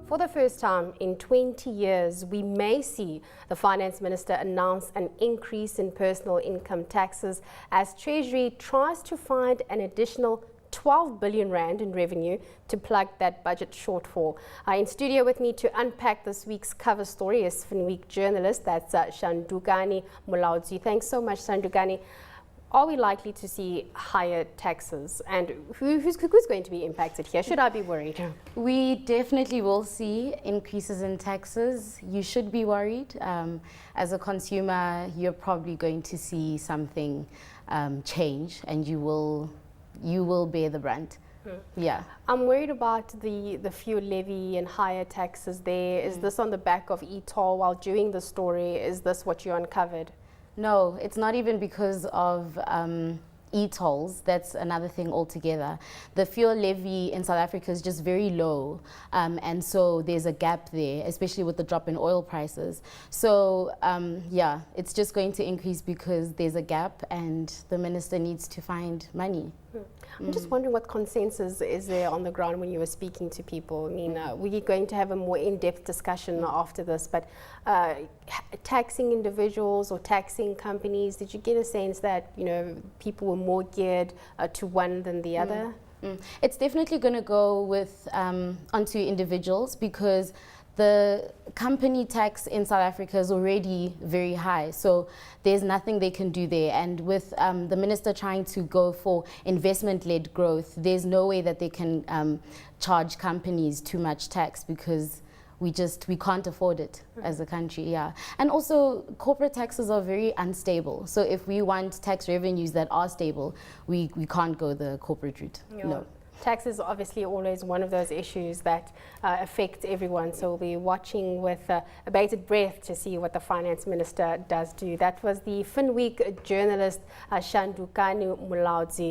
For the first time in 20 years, we may see the Finance Minister announce an increase in personal income taxes as Treasury tries to find an additional 12 billion rand in revenue to plug that budget shortfall. In studio with me to unpack this week's cover story is Finweek journalist, that's Shandukani Mulaudzi. Thanks so much, Shandukani. Are we likely to see higher taxes, and who's going to be impacted here? Should I be worried? We definitely will see increases in taxes. You should be worried. As a consumer, you're probably going to see something change, and you will bear the brunt. Yeah. I'm worried about the fuel levy and higher taxes there. Is this on the back of e-toll? While doing the story, is this what you uncovered? No, it's not even because of e-tolls. That's another thing altogether. The fuel levy in South Africa is just very low, and so there's a gap there, especially with the drop in oil prices. So yeah, it's just going to increase because there's a gap and the minister needs to find money. I'm just wondering what consensus is there on the ground when you were speaking to people. I mean, we're going to have a more in-depth discussion after this, but taxing individuals or taxing companies, did you get a sense that, you know, people were more geared to one than the other? It's definitely going to go with onto individuals because the company tax in South Africa is already very high, so there's nothing they can do there. And with the minister trying to go for investment-led growth, there's no way that they can charge companies too much tax because we can't afford it as a country, yeah. And also, corporate taxes are very unstable. So if we want tax revenues that are stable, we can't go the corporate route, no. Tax is obviously always one of those issues that affect everyone, so we'll be watching with bated breath to see what the Finance Minister does do. That was the Finweek journalist Shandukani Mulaudzi.